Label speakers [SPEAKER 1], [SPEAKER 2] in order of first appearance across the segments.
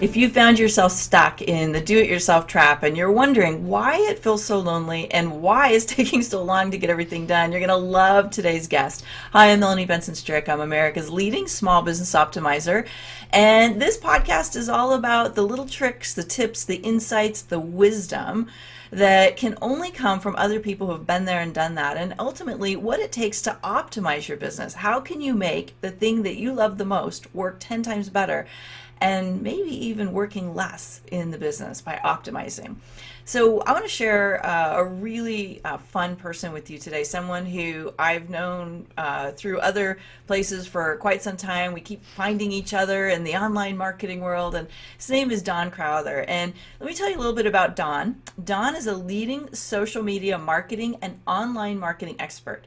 [SPEAKER 1] If you found yourself stuck in the do-it-yourself trap and you're wondering why it feels so lonely and why it's taking so long to get everything done, you're going to love today's guest. Hi, I'm Melanie Benson. I'm America's leading small business optimizer. And this podcast is all about the little tricks, the tips, the insights, the wisdom that can only come from other people who have been there and done that, and ultimately what it takes to optimize your business. How can you make the thing that you love the most work 10 times better, and maybe even working less in the business by optimizing? So I want to share a really fun person with you today, someone who I've known through other places for quite some time. We keep finding each other in the online marketing world, and his name is Don Crowther. And let me tell you a little bit about Don. Don is a leading social media marketing and online marketing expert.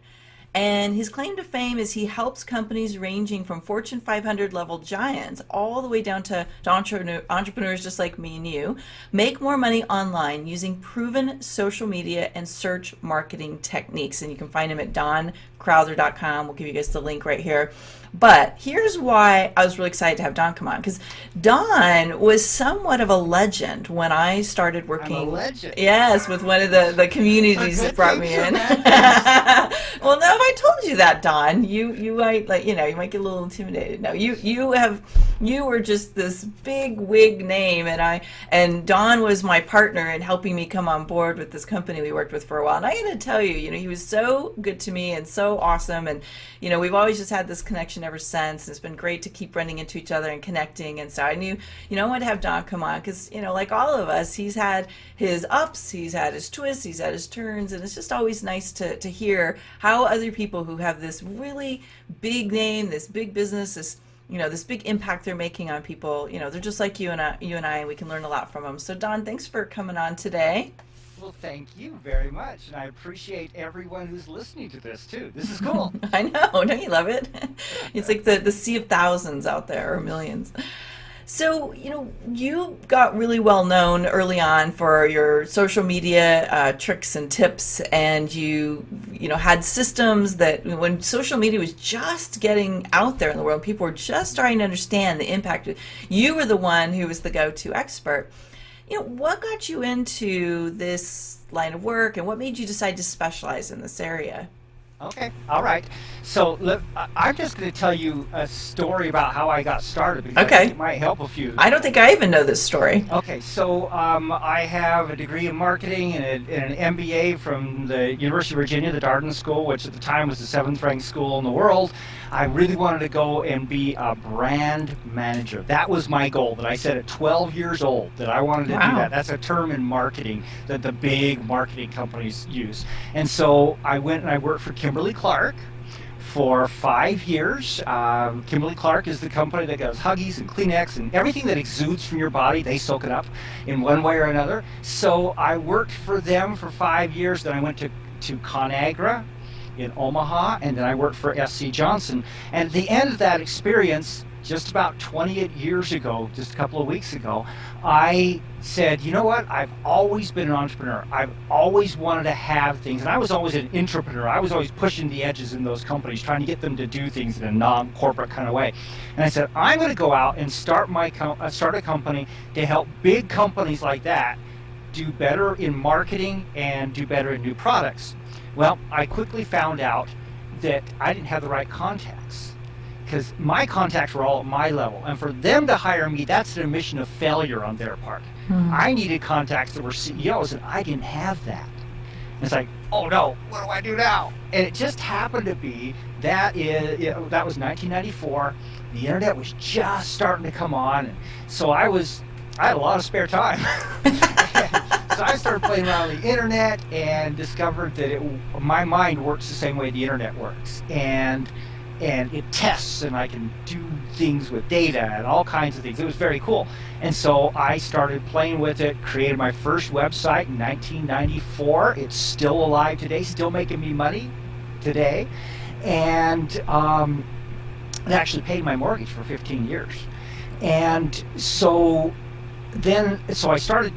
[SPEAKER 1] And his claim to fame is he helps companies ranging from Fortune 500 level giants all the way down to entrepreneurs just like me and you make more money online using proven social media and search marketing techniques. And you can find him at doncrowther.com. We'll give you guys the link right here. But here's why I was really excited to have Don come on, because Don was somewhat of a legend when I started working.
[SPEAKER 2] I'm a legend.
[SPEAKER 1] Yes, with one of the communities that brought me in. Well, no, if I told you that, Don, you might you might get a little intimidated. No, you were just this big wig name, and Don was my partner in helping me come on board with this company we worked with for a while. And I got to tell you, he was so good to me and so awesome, and we've always just had this connection ever since. It's been great to keep running into each other and connecting. And so I knew, I wanted to have Don come on because, like all of us, he's had his ups, he's had his twists, he's had his turns, and it's just always nice to hear how other people who have this really big name, this big business, this big impact they're making on people, they're just like you and I, and we can learn a lot from them. So Don, thanks for coming on today.
[SPEAKER 2] Well, thank you very much, and I appreciate everyone who's listening to this too. This is cool.
[SPEAKER 1] I know, don't you love it? It's like the sea of thousands out there, or millions. So, you got really well known early on for your social media tricks and tips, and you had systems that when social media was just getting out there in the world, people were just starting to understand the impact. You were the one who was the go-to expert. What got you into this line of work, and what made you decide to specialize in this area?
[SPEAKER 2] Okay, all right. So I'm just going to tell you a story about how I got started, because I think it might help a few.
[SPEAKER 1] I don't think I even know this story.
[SPEAKER 2] Okay, so I have a degree in marketing and an MBA from the University of Virginia, the Darden School, which at the time was the 7th-ranked school in the world. I really wanted to go and be a brand manager. That was my goal that I set at 12 years old, that I wanted to do that. That's a term in marketing that the big marketing companies use. And so I went and I worked for Kimberly-Clark for 5 years. Kimberly-Clark is the company that does Huggies and Kleenex and everything that exudes from your body, they soak it up in one way or another. So I worked for them for 5 years. Then I went to ConAgra in Omaha, and then I worked for SC Johnson. And at the end of that experience, just about 28 years ago, just a couple of weeks ago, I said, you know what, I've always been an entrepreneur. I've always wanted to have things, and I was always an entrepreneur. I was always pushing the edges in those companies, trying to get them to do things in a non-corporate kind of way. And I said, I'm going to go out and start a company to help big companies like that do better in marketing and do better in new products. Well, I quickly found out that I didn't have the right contacts, because my contacts were all at my level, and for them to hire me, that's an admission of failure on their part. I needed contacts that were CEOs, and I didn't have that. And it's like, oh no, what do I do now? And it just happened to be that that was 1994. The internet was just starting to come on, and so I had a lot of spare time. So I started playing around with the internet and discovered that my mind works the same way the internet works, and it tests, and I can do things with data and all kinds of things. It was very cool. And so I started playing with it, created my first website in 1994. It's still alive today, still making me money today, and it actually paid my mortgage for 15 years. And so I started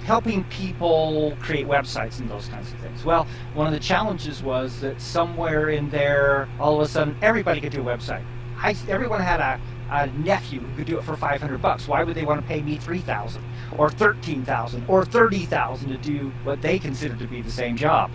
[SPEAKER 2] helping people create websites and those kinds of things. Well, one of the challenges was that somewhere in there, all of a sudden, everybody could do a website. Everyone had a nephew who could do it for $500. Why would they want to pay me $3,000 or $13,000 or $30,000 to do what they consider to be the same job?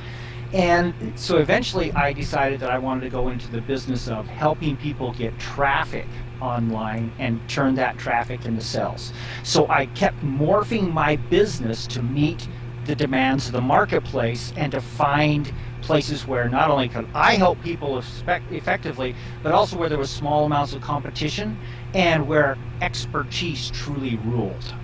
[SPEAKER 2] And so eventually I decided that I wanted to go into the business of helping people get traffic online and turn that traffic into sales. So I kept morphing my business to meet the demands of the marketplace and to find places where not only could I help people effectively, but also where there was small amounts of competition and where expertise truly ruled.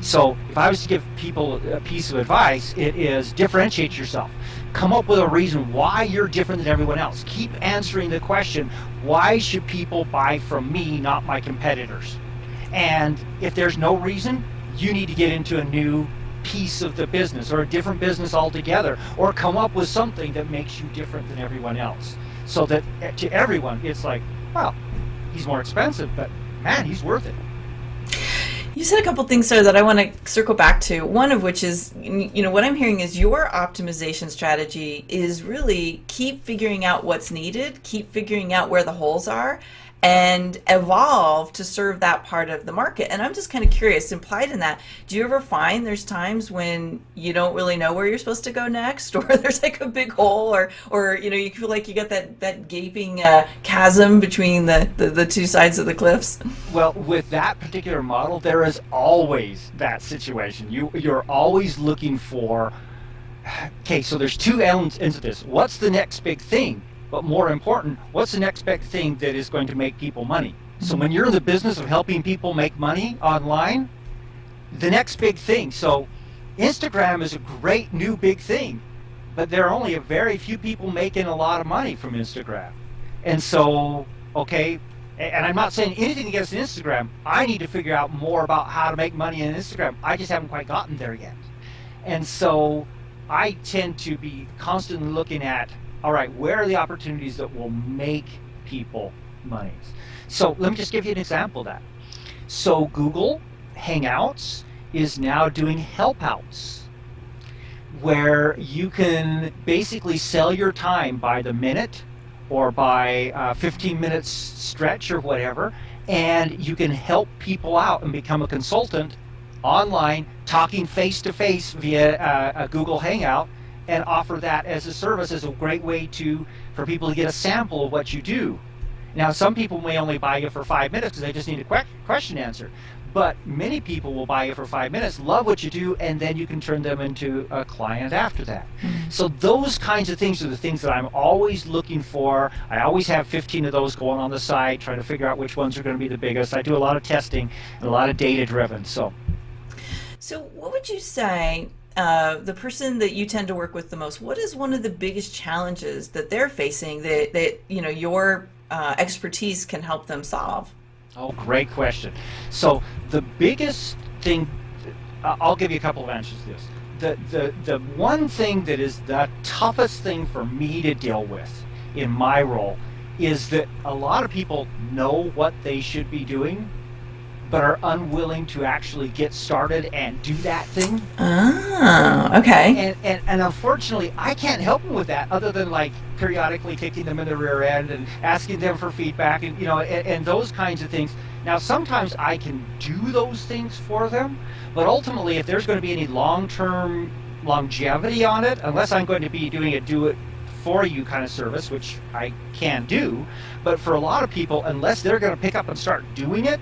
[SPEAKER 2] So if I was to give people a piece of advice, it is differentiate yourself. Come up with a reason why you're different than everyone else. Keep answering the question, why should people buy from me, not my competitors? And if there's no reason, you need to get into a new piece of the business or a different business altogether, or come up with something that makes you different than everyone else. So that to everyone, it's like, well, he's more expensive, but man, he's worth it.
[SPEAKER 1] You said a couple things there that I want to circle back to. One of which is, what I'm hearing is your optimization strategy is really keep figuring out what's needed, keep figuring out where the holes are, and evolve to serve that part of the market. And I'm just kind of curious, implied in that, do you ever find there's times when you don't really know where you're supposed to go next, or there's like a big hole, or you feel like you got that gaping chasm between the two sides of the cliffs?
[SPEAKER 2] Well, with that particular model, there is always that situation. You're always looking for, okay, so there's two elements into this. What's the next big thing? But more important, what's the next big thing that is going to make people money? So when you're in the business of helping people make money online, the next big thing. So Instagram is a great new big thing, but there are only a very few people making a lot of money from Instagram. And so, okay, and I'm not saying anything against Instagram. I need to figure out more about how to make money on Instagram. I just haven't quite gotten there yet. And so I tend to be constantly looking at, all right, where are the opportunities that will make people money? So let me just give you an example of that. So Google Hangouts is now doing help outs, where you can basically sell your time by the minute or by 15 minutes stretch or whatever, and you can help people out and become a consultant online, talking face to face via a Google Hangout, and offer that as a service, as a great way for people to get a sample of what you do. Now, some people may only buy you for 5 minutes because they just need a question answered, but many people will buy you for 5 minutes, love what you do, and then you can turn them into a client after that. So those kinds of things are the things that I'm always looking for. I always have 15 of those going on the side, trying to figure out which ones are going to be the biggest. I do a lot of testing and a lot of data driven. So
[SPEAKER 1] what would you say, the person that you tend to work with the most, what is one of the biggest challenges that they're facing that your expertise can help them solve?
[SPEAKER 2] Oh, great question. So the biggest thing, I'll give you a couple of answers to this. The one thing that is the toughest thing for me to deal with in my role is that a lot of people know what they should be doing, but are unwilling to actually get started and do that thing.
[SPEAKER 1] Ah, okay.
[SPEAKER 2] And unfortunately, I can't help them with that, other than like periodically kicking them in the rear end and asking them for feedback and and those kinds of things. Now, sometimes I can do those things for them, but ultimately, if there's going to be any long-term longevity on it, unless I'm going to be doing a do it for you kind of service, which I can do, but for a lot of people, unless they're going to pick up and start doing it,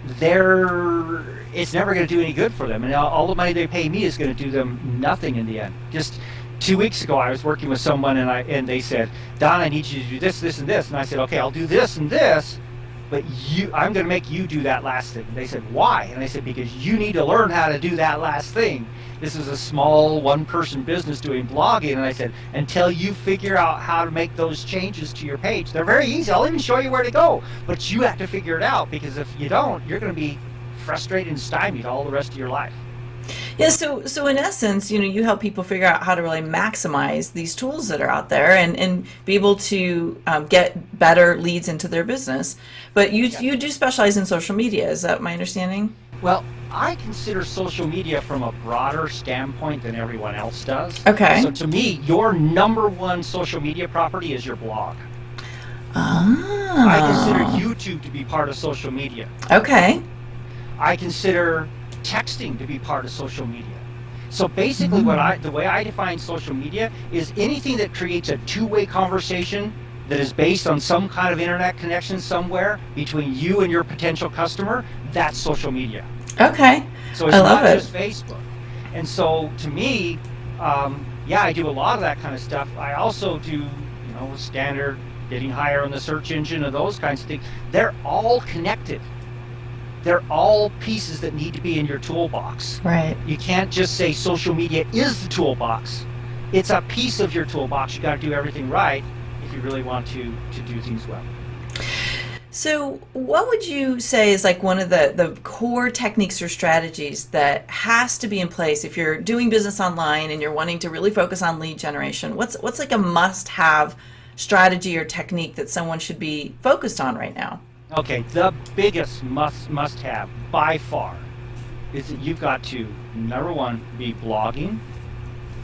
[SPEAKER 2] it's never going to do any good for them, and all the money they pay me is going to do them nothing in the end. Just 2 weeks ago, I was working with someone, and they said, "Don, I need you to do this, this, and this." And I said, "Okay, I'll do this and this, but I'm going to make you do that last thing." And they said, "Why?" And I said, "Because you need to learn how to do that last thing. This is a small one-person business doing blogging." And I said, "Until you figure out how to make those changes to your page, they're very easy. I'll even show you where to go. But you have to figure it out, because if you don't, you're going to be frustrated and stymied all the rest of your life."
[SPEAKER 1] Yeah, so in essence, you help people figure out how to really maximize these tools that are out there and be able to get better leads into their business. But you do specialize in social media, is that my understanding?
[SPEAKER 2] Well, I consider social media from a broader standpoint than everyone else does.
[SPEAKER 1] Okay.
[SPEAKER 2] So to me, your number one social media property is your blog. I consider
[SPEAKER 1] Oh,
[SPEAKER 2] YouTube to be part of social media.
[SPEAKER 1] okay.
[SPEAKER 2] I consider texting to be part of social media. So basically,
[SPEAKER 1] Mm.
[SPEAKER 2] the way I define social media is anything that creates a two-way conversation that is based on some kind of internet connection somewhere between you and your potential customer. That's social media.
[SPEAKER 1] Okay.
[SPEAKER 2] So
[SPEAKER 1] I
[SPEAKER 2] it's
[SPEAKER 1] love
[SPEAKER 2] not
[SPEAKER 1] it.
[SPEAKER 2] just Facebook. And so to me, yeah, I do a lot of that kind of stuff. I also do, standard getting higher on the search engine and those kinds of things. They're all connected. They're all pieces that need to be in your toolbox.
[SPEAKER 1] Right.
[SPEAKER 2] You can't just say social media is the toolbox. It's a piece of your toolbox. You got to do everything right if you really want to do things well.
[SPEAKER 1] So, what would you say is like one of the core techniques or strategies that has to be in place if you're doing business online and you're wanting to really focus on lead generation? What's like a must-have strategy or technique that someone should be focused on right now?
[SPEAKER 2] Okay, the biggest must have by far is that you've got to, number one, be blogging.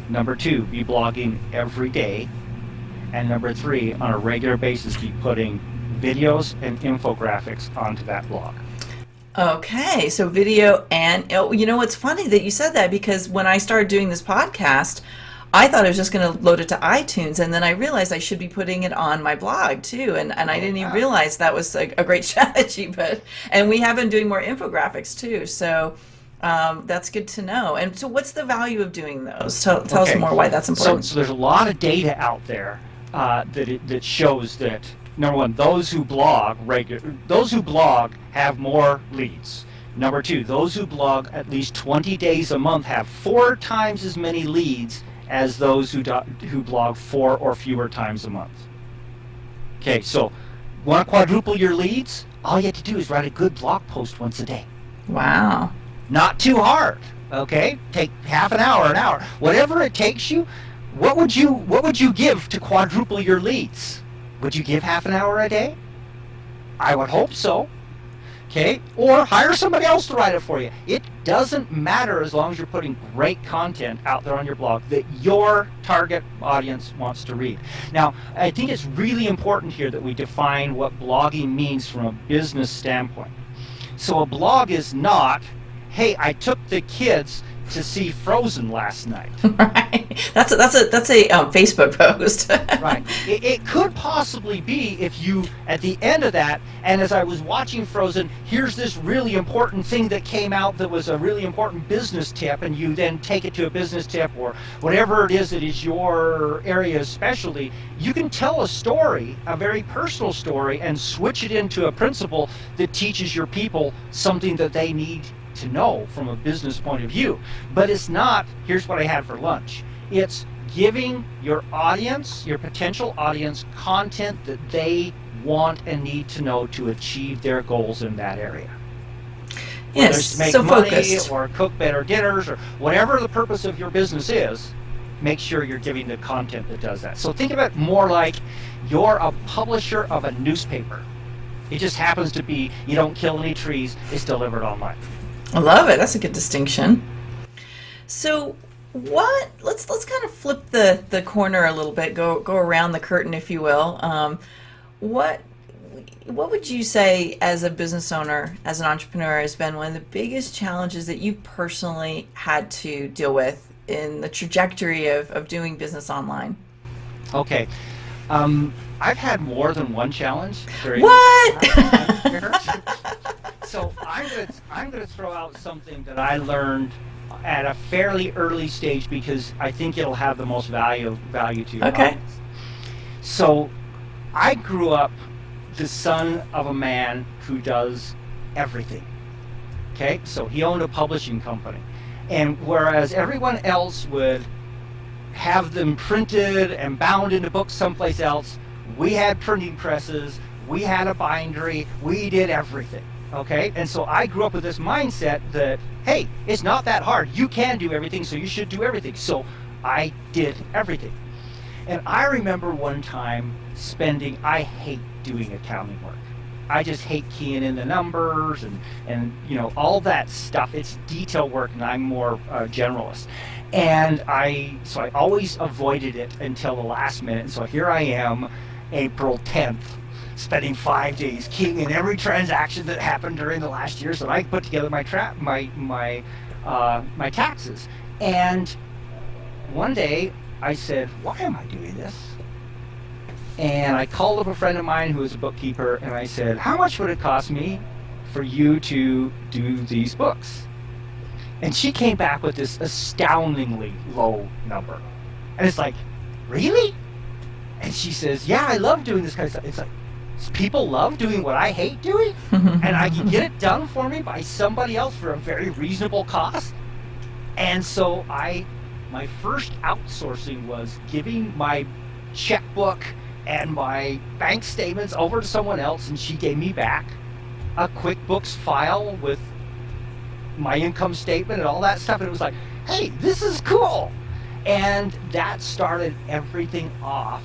[SPEAKER 2] Number two, be blogging every day. And number three, on a regular basis, be putting videos and infographics onto that blog.
[SPEAKER 1] Okay, so video and oh, you know what's funny that you said that because when I started doing this podcast, I thought I was just going to load it to iTunes, and then I realized I should be putting it on my blog too, and I
[SPEAKER 2] Oh,
[SPEAKER 1] didn't even
[SPEAKER 2] yeah.
[SPEAKER 1] realize that was a great strategy. But and we have been doing more infographics too, so that's good to know. And so, what's the value of doing those? Tell us
[SPEAKER 2] Okay.
[SPEAKER 1] more why that's
[SPEAKER 2] So,
[SPEAKER 1] important.
[SPEAKER 2] so there's a lot of data out there that shows that number one, those who blog have more leads. Number two, those who blog at least 20 days a month have 4 times as many leads as those who blog 4 or fewer times a month. Okay, so want to quadruple your leads? All you have to do is write a good blog post once a day.
[SPEAKER 1] Wow.
[SPEAKER 2] Not too hard. Okay, take half an hour, whatever it takes you. What would you give to quadruple your leads? Would you give half an hour a day? I would hope so. Okay, or hire somebody else to write it for you. It doesn't matter as long as you're putting great content out there on your blog that your target audience wants to read. Now, I think it's really important here that we define what blogging means from a business standpoint. So a blog is not, hey, I took the kids to see Frozen last night.
[SPEAKER 1] Right. That's a Facebook post.
[SPEAKER 2] Right. It could possibly be if you, at the end of that, and as I was watching Frozen, here's this really important thing that came out that was a really important business tip, and you then take it to a business tip or whatever it is that is your area of specialty, you can tell a story, a very personal story, and switch it into a principle that teaches your people something that they need to know from a business point of view. But it's not, here's what I had for lunch. It's giving your audience, your potential audience, content that they want and need to know to achieve their goals in that area. Whether
[SPEAKER 1] Yes,
[SPEAKER 2] it's to make
[SPEAKER 1] so
[SPEAKER 2] money
[SPEAKER 1] focused.
[SPEAKER 2] or cook better dinners or whatever the purpose of your business is, make sure you're giving the content that does that. So think of it more like you're a publisher of a newspaper. It just happens to be you don't kill any trees, it's delivered online.
[SPEAKER 1] I love it. That's a good distinction. So what? Let's kind of flip the corner a little bit. Go around the curtain, if you will. What what would you say as a business owner, as an entrepreneur, has been one of the biggest challenges that you personally had to deal with in the trajectory of doing business online?
[SPEAKER 2] Okay. I've had more than one challenge during
[SPEAKER 1] What?
[SPEAKER 2] my career. So I'm gonna throw out something that I learned at a fairly early stage because I think it'll have the most value to your
[SPEAKER 1] Okay.
[SPEAKER 2] audience. So I grew up the son of a man who does everything. Okay, so he owned a publishing company, and whereas everyone else would have them printed and bound into books someplace else, we had printing presses, we had a bindery, we did everything. Okay, and so I grew up with this mindset that, hey, it's not that hard, you can do everything, so you should do everything. So I did everything. And I remember one time I hate doing accounting work. I just hate keying in the numbers and all that stuff. It's detail work, and I'm more generalist. And so I always avoided it until the last minute. And so here I am, April 10th, spending 5 days keying in every transaction that happened during the last year so that I could put together my taxes. And one day I said, why am I doing this? And I called up a friend of mine who was a bookkeeper, and I said, how much would it cost me for you to do these books? And she came back with this astoundingly low number. And it's like, really? And she says, yeah, I love doing this kind of stuff. It's like, people love doing what I hate doing? And I can get it done for me by somebody else for a very reasonable cost? And so my first outsourcing was giving my checkbook and my bank statements over to someone else, and she gave me back a QuickBooks file with my income statement and all that stuff. And it was like, hey, this is cool. And that started everything off.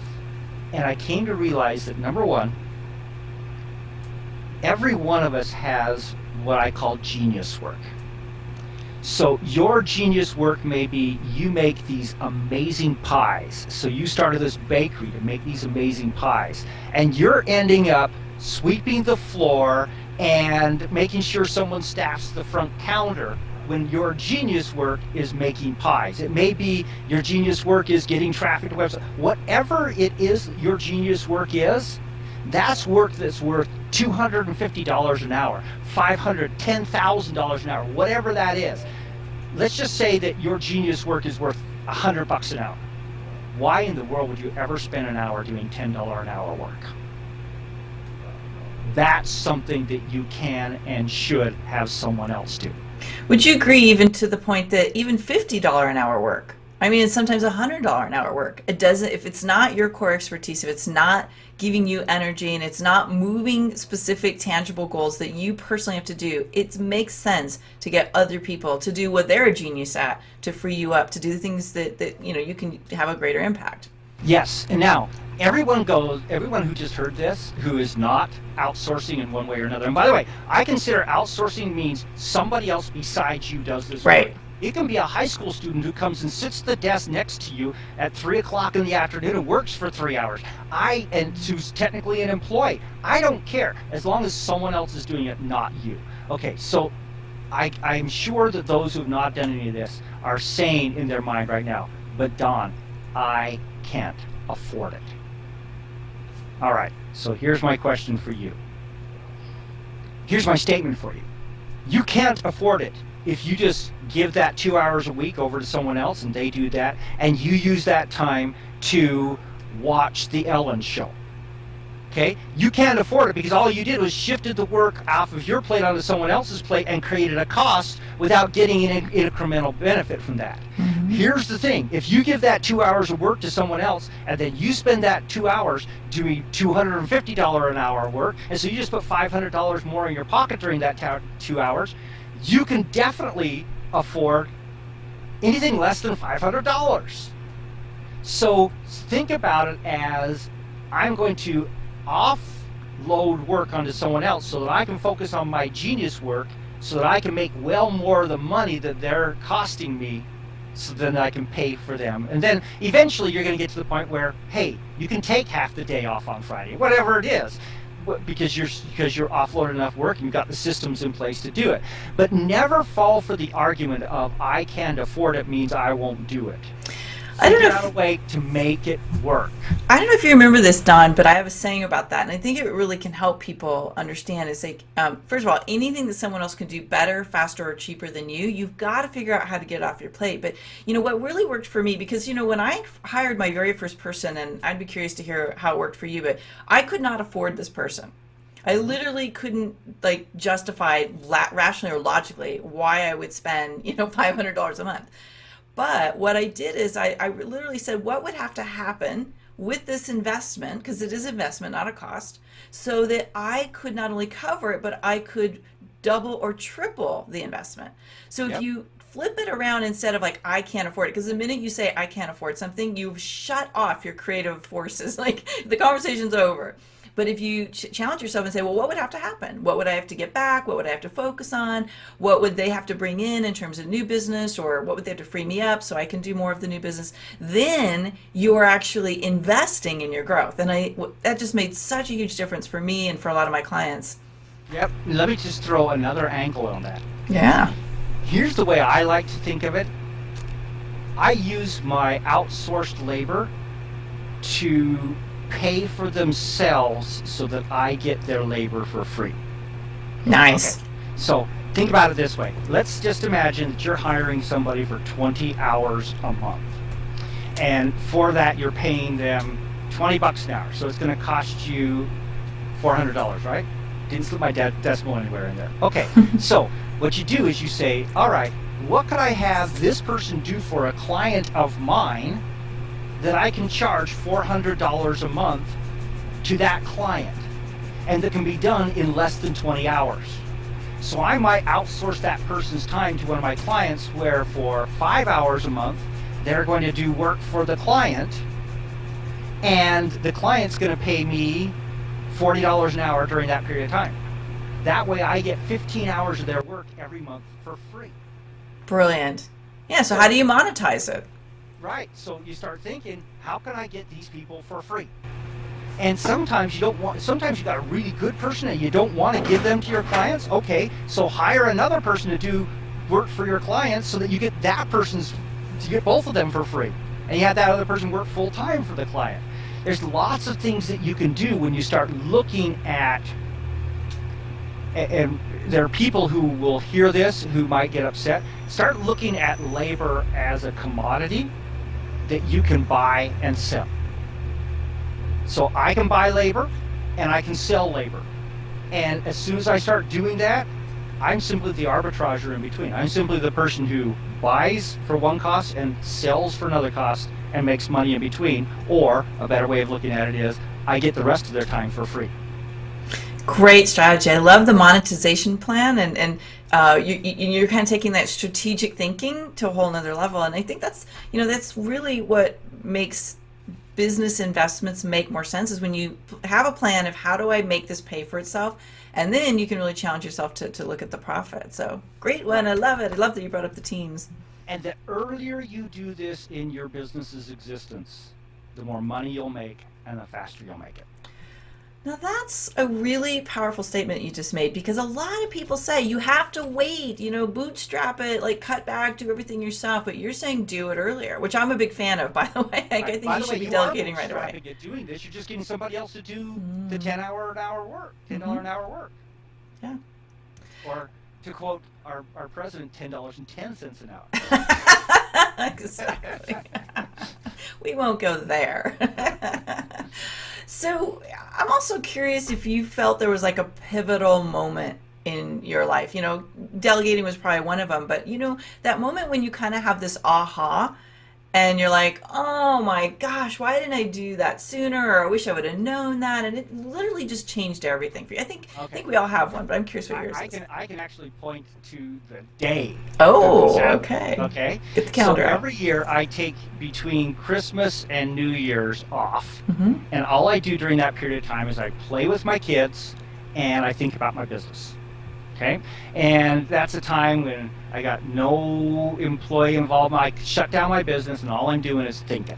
[SPEAKER 2] And I came to realize that, number one, every one of us has what I call genius work. So your genius work may be you make these amazing pies. So you started this bakery to make these amazing pies. And you're ending up sweeping the floor and making sure someone staffs the front counter when your genius work is making pies. It may be your genius work is getting traffic to website. Whatever it is your genius work is, that's work that's worth $250 an hour, $500, $10,000 an hour, whatever that is. Let's just say that your genius work is worth $100 an hour. Why in the world would you ever spend an hour doing $10 an hour work? That's something that you can and should have someone else do.
[SPEAKER 1] Would you agree even to the point that even $50 an hour work? I mean, it's sometimes $100 an hour work. It doesn't, if it's not your core expertise, if it's not giving you energy and it's not moving specific tangible goals that you personally have to do, it makes sense to get other people to do what they're a genius at, to free you up, to do the things that you can have a greater impact.
[SPEAKER 2] Yes, and now everyone who just heard this, who is not outsourcing in one way or another. And by the way, I consider outsourcing means somebody else besides you does this
[SPEAKER 1] Right.
[SPEAKER 2] work. It can be a high school student who comes and sits at the desk next to you at 3 o'clock in the afternoon and works for 3 hours. And who's technically an employee. I don't care, as long as someone else is doing it, not you. Okay, so I'm sure that those who have not done any of this are saying in their mind right now, but Don, I can't afford it. All right, so here's my question for you. Here's my statement for you. You can't afford it if you just give that 2 hours a week over to someone else and they do that, and you use that time to watch the Ellen show. Okay? You can't afford it because all you did was shifted the work off of your plate onto someone else's plate and created a cost without getting an incremental benefit from that. Mm-hmm. Here's the thing. If you give that 2 hours of work to someone else and then you spend that 2 hours doing $250 an hour work, and so you just put $500 more in your pocket during that 2 hours, you can definitely afford anything less than $500. So think about it as, I'm going to offload work onto someone else so that I can focus on my genius work, so that I can make well more of the money that they're costing me, so then I can pay for them. And then eventually you're going to get to the point where, hey, you can take half the day off on Friday, whatever it is, because you're offloaded enough work and you've got the systems in place to do it. But never fall for the argument of I can't afford it means I won't do it. Figure out a way to make it work.
[SPEAKER 1] I don't know if you remember this, Don, but I have a saying about that, and I think it really can help people understand. Is like, first of all, anything that someone else can do better, faster, or cheaper than you, you've got to figure out how to get it off your plate. But what really worked for me, because when I hired my very first person, and I'd be curious to hear how it worked for you, but I could not afford this person. I literally couldn't justify rationally or logically why I would spend $500 a month. But what I did is I literally said, what would have to happen with this investment, because it is investment, not a cost, so that I could not only cover it, but I could double or triple the investment. So if you flip it around, instead of I can't afford it, because the minute you say I can't afford something, you've shut off your creative forces. The conversation's over. But if you challenge yourself and say, well, what would have to happen? What would I have to get back? What would I have to focus on? What would they have to bring in terms of new business, or what would they have to free me up so I can do more of the new business? Then you are actually investing in your growth. And that just made such a huge difference for me and for a lot of my clients.
[SPEAKER 2] Yep. Let me just throw another angle on that.
[SPEAKER 1] Yeah.
[SPEAKER 2] Here's the way I like to think of it. I use my outsourced labor to pay for themselves so that I get their labor for free.
[SPEAKER 1] Nice.
[SPEAKER 2] Okay. So think about it this way. Let's just imagine that you're hiring somebody for 20 hours a month. And for that, you're paying them $20 an hour. So it's going to cost you $400, right? Didn't slip my decimal anywhere in there. Okay. So what you do is you say, all right, what could I have this person do for a client of mine that I can charge $400 a month to that client, and that can be done in less than 20 hours. So I might outsource that person's time to one of my clients, where for 5 hours a month, they're going to do work for the client, and the client's going to pay me $40 an hour during that period of time. That way I get 15 hours of their work every month for free.
[SPEAKER 1] Brilliant. Yeah, so how do you monetize it?
[SPEAKER 2] Right. So you start thinking, how can I get these people for free? And sometimes you don't want, sometimes you got a really good person and you don't want to give them to your clients. Okay, so hire another person to do work for your clients so that you get that person's, you get both of them for free. And you have that other person work full time for the client. There's lots of things that you can do when you start looking at, and there are people who will hear this who might get upset. Start looking at labor as a commodity that you can buy and sell. So I can buy labor and I can sell labor. And as soon as I start doing that, I'm simply the arbitrager in between. I'm simply the person who buys for one cost and sells for another cost and makes money in between. Or a better way of looking at it is, I get the rest of their time for free.
[SPEAKER 1] Great strategy. I love the monetization plan, and you're kind of taking that strategic thinking to a whole nother level. And I think that's really what makes business investments make more sense, is when you have a plan of how do I make this pay for itself, and then you can really challenge yourself to look at the profit. So great one. I love it. I love that you brought up the teams.
[SPEAKER 2] And the earlier you do this in your business's existence, the more money you'll make and the faster you'll make it.
[SPEAKER 1] Now that's a really powerful statement you just made, because a lot of people say you have to wait, bootstrap it, like cut back, do everything yourself. But you're saying do it earlier, which I'm a big fan of, by the way. I think you should be delegating right away.
[SPEAKER 2] At doing this, you're just getting somebody else to do the $10 an hour work, $10 an hour work.
[SPEAKER 1] Yeah.
[SPEAKER 2] Or to quote our president, $10.10 an hour.
[SPEAKER 1] Exactly. We won't go there. So I'm also curious if you felt there was like a pivotal moment in your life. Delegating was probably one of them, but that moment when you kind of have this aha and you're like, oh my gosh, why didn't I do that sooner? Or I wish I would have known that. And it literally just changed everything for you. I think we all have one, but I'm curious what yours is.
[SPEAKER 2] I can actually point to the day.
[SPEAKER 1] Oh, okay.
[SPEAKER 2] Okay.
[SPEAKER 1] Get the calendar
[SPEAKER 2] so
[SPEAKER 1] out.
[SPEAKER 2] Every year I take between Christmas and New Year's off.
[SPEAKER 1] Mm-hmm.
[SPEAKER 2] And all I do during that period of time is I play with my kids and I think about my business. Okay? And that's a time when I got no employee involvement. I shut down my business and all I'm doing is thinking.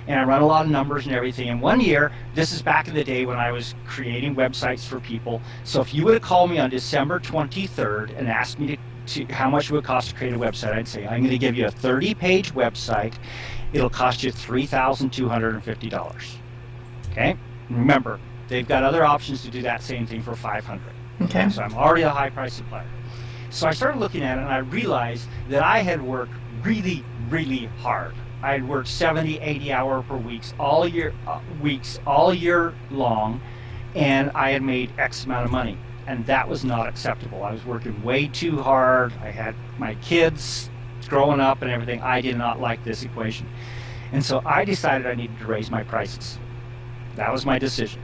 [SPEAKER 2] And I run a lot of numbers and everything. And one year, this is back in the day when I was creating websites for people. So if you would have called me on December 23rd and asked me to how much it would cost to create a website, I'd say, I'm going to give you a 30-page website. It'll cost you $3,250. Okay? Remember, they've got other options to do that same thing for $500.
[SPEAKER 1] Okay.
[SPEAKER 2] So I'm already a high price supplier. So I started looking at it and I realized that I had worked really, really hard. I had worked 70, 80 hour per weeks all year long, and I had made X amount of money. And that was not acceptable. I was working way too hard. I had my kids growing up and everything. I did not like this equation. And so I decided I needed to raise my prices. That was my decision.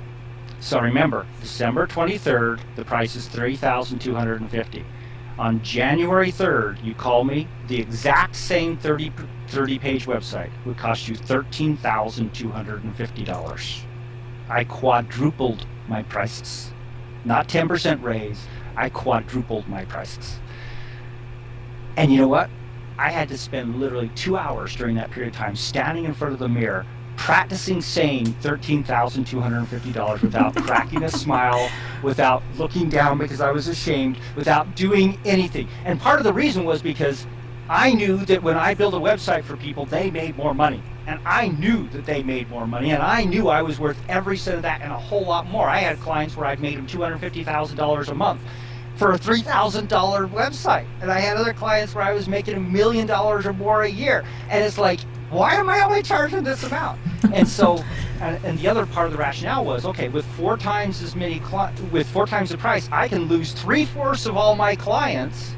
[SPEAKER 2] So remember, December 23rd, the price is $3,250. On January 3rd, you call me, the exact same 30-page website would cost you $13,250. I quadrupled my prices. Not 10% raise, I quadrupled my prices. And you know what? I had to spend literally 2 hours during that period of time standing in front of the mirror practicing saying $13,250 without cracking a smile, without looking down because I was ashamed, without doing anything. And part of the reason was because I knew that when I built a website for people, they made more money. And I knew that they made more money, and I knew I was worth every cent of that and a whole lot more. I had clients where I'd made them $250,000 a month for a $3,000 website. And I had other clients where I was making $1 million or more a year. And it's like, why am I only charging this amount? And so, and the other part of the rationale was, okay, with 4 times as many, with 4 times the price, I can lose 3/4 of all my clients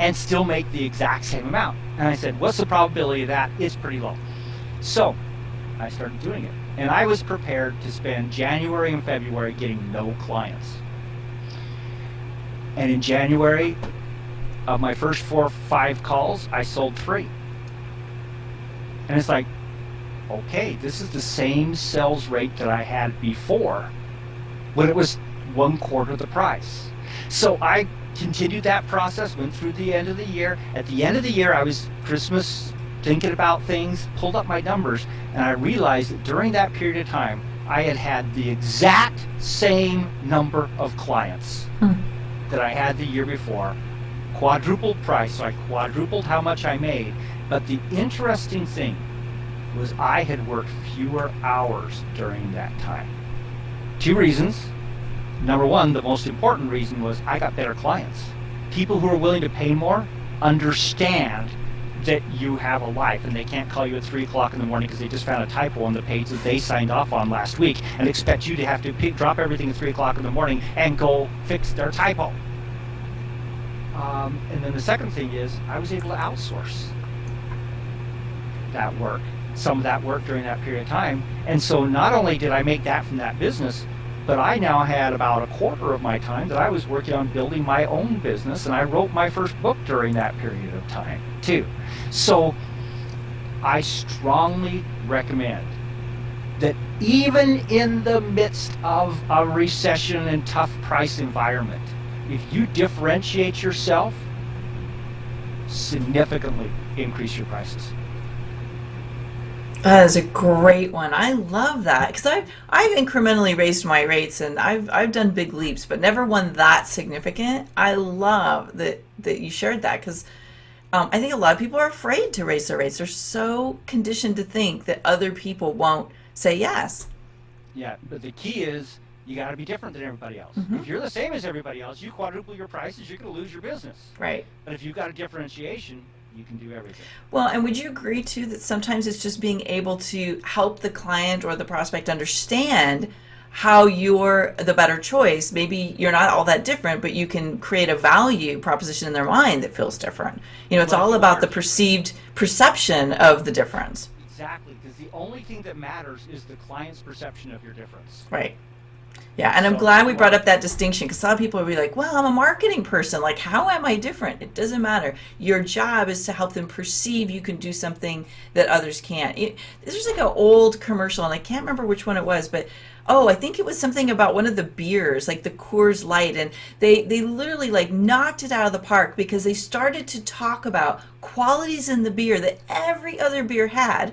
[SPEAKER 2] and still make the exact same amount. And I said, what's the probability of that? It's pretty low. So I started doing it. And I was prepared to spend January and February getting no clients. And in January, of my first 4 or 5 calls, I sold 3. And it's like, okay, this is the same sales rate that I had before when it was 1/4 the price. So I continued that process, went through the end of the year. At the end of the year, I was Christmas thinking about things, pulled up my numbers, and I realized that during that period of time, I had had the exact same number of clients that I had the year before, quadrupled price, so I quadrupled how much I made. But the interesting thing was I had worked fewer hours during that time. 2 reasons. Number one, the most important reason was I got better clients. People who are willing to pay more understand that you have a life and they can't call you at 3 o'clock in the morning because they just found a typo on the page that they signed off on last week and expect you to have to drop everything at 3 o'clock in the morning and go fix their typo. And then the second thing is I was able to outsource that work, some of that work during that period of time. And so not only did I make that from that business, but I now had about 1/4 of my time that I was working on building my own business, and I wrote my first book during that period of time too. So I strongly recommend that even in the midst of a recession and tough price environment, if you differentiate yourself, significantly increase your prices.
[SPEAKER 1] That is a great one. I love that because I've incrementally raised my rates and I've done big leaps, but never one that significant. I love that you shared that because I think a lot of people are afraid to raise their rates. They're so conditioned to think that other people won't say yes.
[SPEAKER 2] Yeah, but the key is you got to be different than everybody else. If you're the same as everybody else, you quadruple your prices, you're going to lose your business.
[SPEAKER 1] Right.
[SPEAKER 2] But if you've got a differentiation, you can do everything.
[SPEAKER 1] Well, and would you agree too that sometimes it's just being able to help the client or the prospect understand how you're the better choice? Maybe you're not all that different, but you can create a value proposition in their mind that feels different. You know, it's all about the perceived perception of the difference.
[SPEAKER 2] Exactly, because the only thing that matters is the client's perception of your difference.
[SPEAKER 1] Right. Yeah, and I'm glad we brought up that distinction because a lot of people will be like, well, I'm a marketing person. Like, how am I different? It doesn't matter. Your job is to help them perceive you can do something that others can't. There's like an old commercial, and I can't remember which one it was, but I think it was something about one of the beers, like the Coors Light, and they literally like knocked it out of the park because they started to talk about qualities in the beer that every other beer had,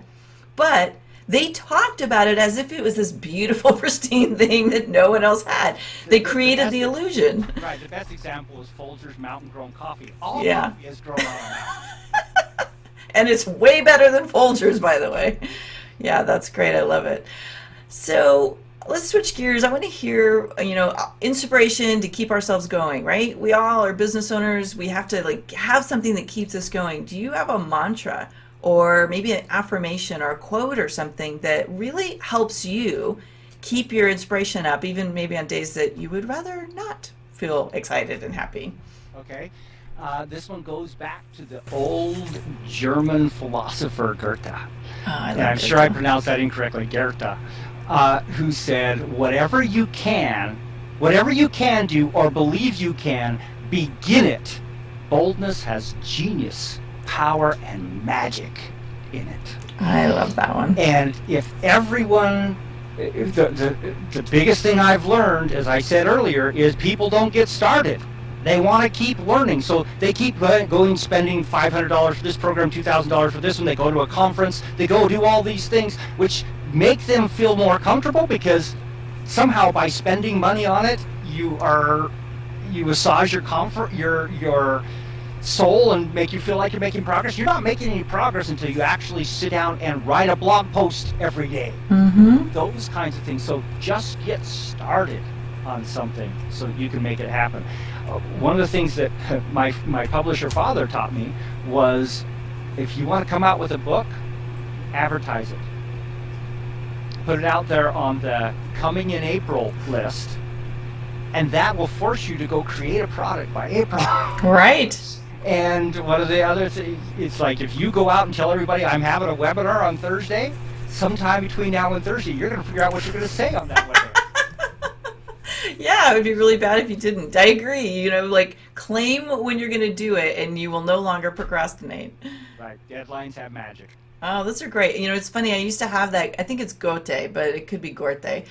[SPEAKER 1] but they talked about it as if it was this beautiful, pristine thing that no one else had. They created the illusion.
[SPEAKER 2] Right. The best example is Folgers Mountain Grown Coffee. All coffee is grown on a mountain.
[SPEAKER 1] And it's way better than Folgers, by the way. Yeah, that's great. I love it. So let's switch gears. I want to hear, inspiration to keep ourselves going, right? We all are business owners. We have to have something that keeps us going. Do you have a mantra or maybe an affirmation or a quote or something that really helps you keep your inspiration up, even maybe on days that you would rather not feel excited and happy?
[SPEAKER 2] Okay. This one goes back to the old German philosopher Goethe. And I'm sure I pronounced that incorrectly, Goethe, who said, whatever you can do or believe you can, begin it. Boldness has genius, power, and magic in it.
[SPEAKER 1] I love that one.
[SPEAKER 2] And if everyone The biggest thing I've learned, as I said earlier, is people don't get started. They want to keep learning, so they keep going, spending $500 for this program, $2,000 for this one. They go to a conference, they go do all these things, which make them feel more comfortable, because somehow by spending money on it, you massage your comfort, your soul, and make you feel like you're making progress. You're not making any progress until you actually sit down and write a blog post every day.
[SPEAKER 1] Mm-hmm.
[SPEAKER 2] Those kinds of things. So just get started on something so that you can make it happen. One of the things that my publisher father taught me was, if you want to come out with a book, advertise it. Put it out there on the coming in April list, and that will force you to go create a product by April.
[SPEAKER 1] Right.
[SPEAKER 2] And one of the other things, it's like, if you go out and tell everybody I'm having a webinar on Thursday, sometime between now and Thursday, you're going to figure out what you're going to say on that webinar.
[SPEAKER 1] Yeah, it would be really bad if you didn't. I agree. You know, like, claim when you're going to do it, and you will no longer procrastinate.
[SPEAKER 2] Right. Deadlines have magic.
[SPEAKER 1] Oh, those are great. You know, it's funny. I used to have that. I think it's Gote, but it could be Gorte.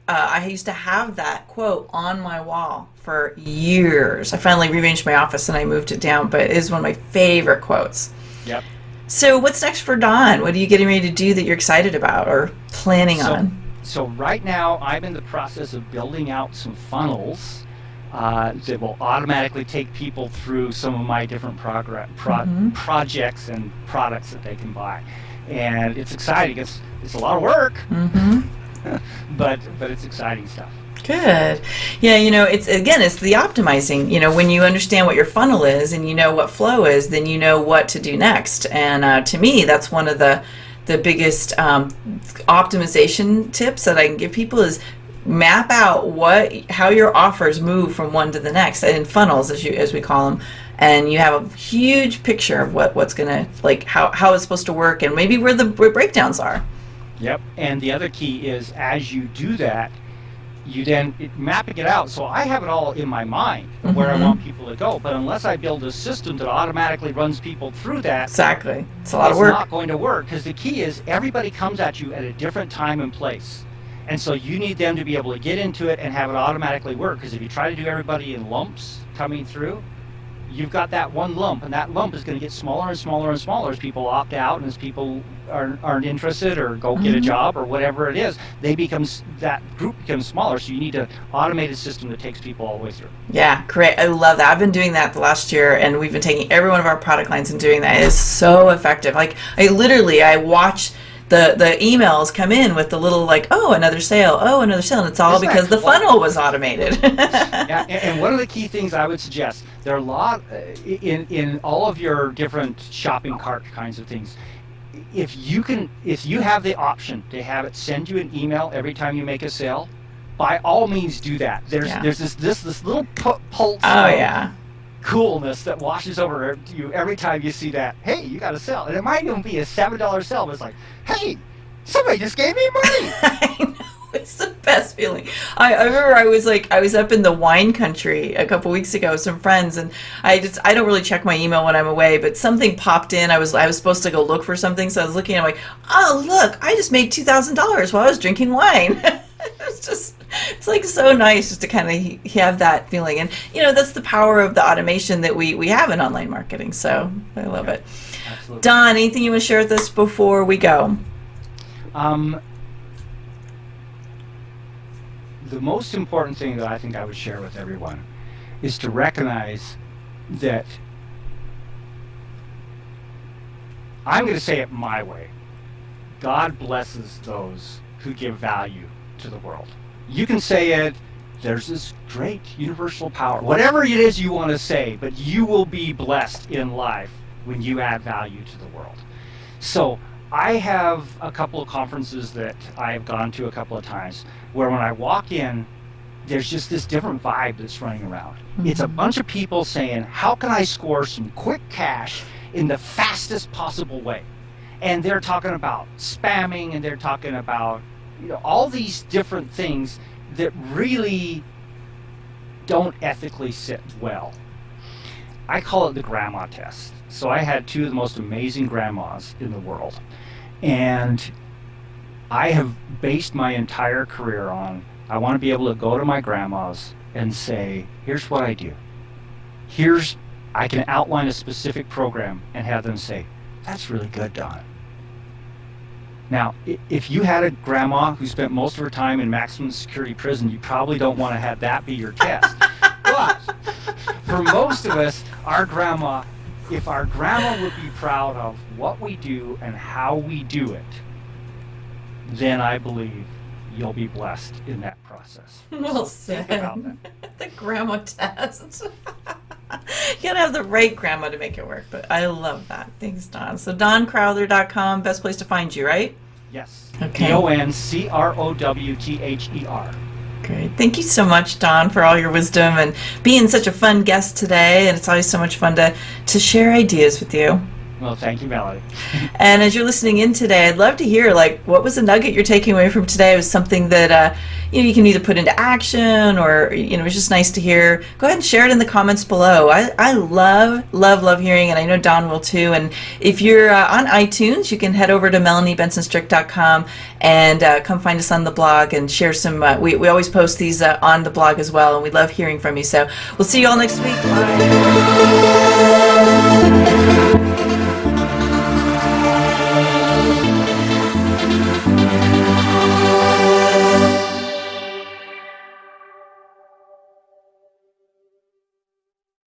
[SPEAKER 1] I used to have that quote on my wall for years. I finally rearranged my office and I moved it down, but it is one of my favorite quotes.
[SPEAKER 2] Yep.
[SPEAKER 1] So what's next for Don? What are you getting ready to do that you're excited about or planning on?
[SPEAKER 2] So right now I'm in the process of building out some funnels that will automatically take people through some of my different projects and products that they can buy. And it's exciting. It's a lot of work.
[SPEAKER 1] Mm-hmm.
[SPEAKER 2] but it's exciting stuff.
[SPEAKER 1] Good. Yeah, you know, it's the optimizing. You know, when you understand what your funnel is and you know what flow is, then you know what to do next. And to me, that's one of the biggest optimization tips that I can give people is map out how your offers move from one to the next, and in funnels, as we call them. And you have a huge picture of what's gonna, like, how it's supposed to work, and maybe where the breakdowns are.
[SPEAKER 2] Yep. And the other key is, as you do that, you then mapping it out. So I have it all in my mind of where I want people to go. But unless I build a system that automatically runs people through that,
[SPEAKER 1] exactly, it's a lot of work.
[SPEAKER 2] It's not going to work, because the key is everybody comes at you at a different time and place. And so you need them to be able to get into it and have it automatically work. Because if you try to do everybody in lumps coming through, you've got that one lump, and that lump is going to get smaller and smaller and smaller as people opt out and as people aren't interested or go get a job or whatever it is. That group becomes smaller, so you need an automated system that takes people all the way through.
[SPEAKER 1] Yeah, great. I love that. I've been doing that the last year, and we've been taking every one of our product lines and doing that. It is so effective. Like, I watch the emails come in with the little, like, another sale, and it's all because the funnel was automated.
[SPEAKER 2] Yeah, and one of the key things I would suggest, there are a lot in all of your different shopping cart kinds of things. If you have the option to have it send you an email every time you make a sale, by all means do that. There's this little pulse of coolness that washes over you every time you see that. Hey, you got a sale, and it might even be a $7 sale, but it's like, hey, somebody just gave me money.
[SPEAKER 1] I know. It's the best feeling. I remember I was up in the wine country a couple weeks ago with some friends, and I don't really check my email when I'm away, but something popped in. I was supposed to go look for something, so I was looking and I'm like, oh look, I just made $2,000 while I was drinking wine. It's like so nice just to kind of have that feeling. And you know, that's the power of the automation that we have in online marketing. So I love it.
[SPEAKER 2] Absolutely.
[SPEAKER 1] Don, anything you want to share with us before we go?
[SPEAKER 2] The most important thing that I think I would share with everyone is to recognize that I'm going to say it my way. God blesses those who give value to the world. You can say it, there's this great universal power, whatever it is you want to say, but you will be blessed in life when you add value to the world. So I have a couple of conferences that I've gone to a couple of times where when I walk in, there's just this different vibe that's running around. It's a bunch of people saying, how can I score some quick cash in the fastest possible way? And they're talking about spamming, and they're talking about, you know, all these different things that really don't ethically sit well. I call it the grandma test. So I had two of the most amazing grandmas in the world. And I have based my entire career on I want to be able to go to my grandma's and say, here's what I do. Here's, I can outline a specific program and have them say, that's really good, Don. Now, if you had a grandma who spent most of her time in maximum security prison, you probably don't want to have that be your test. But for most of us, if our grandma would be proud of what we do and how we do it, then I believe you'll be blessed in that process.
[SPEAKER 1] Well
[SPEAKER 2] So think about
[SPEAKER 1] said.
[SPEAKER 2] that.
[SPEAKER 1] The grandma test. You gotta have the right grandma to make it work, but I love that. Thanks, Don. So DonCrowther.com, best place to find you, right?
[SPEAKER 2] Yes.
[SPEAKER 1] Okay.
[SPEAKER 2] DonCrowther.
[SPEAKER 1] Great. Thank you so much, Don, for all your wisdom and being such a fun guest today. And it's always so much fun to share ideas with you.
[SPEAKER 2] Well, thank you, Melanie.
[SPEAKER 1] And as you're listening in today, I'd love to hear, like, what was a nugget you're taking away from today? It was something that, you can either put into action or, it's just nice to hear. Go ahead and share it in the comments below. I love hearing, and I know Don will too. And if you're on iTunes, you can head over to melaniebensonstrick.com and come find us on the blog and share some, we always post these on the blog as well, and we love hearing from you. So we'll see you all next week. Bye.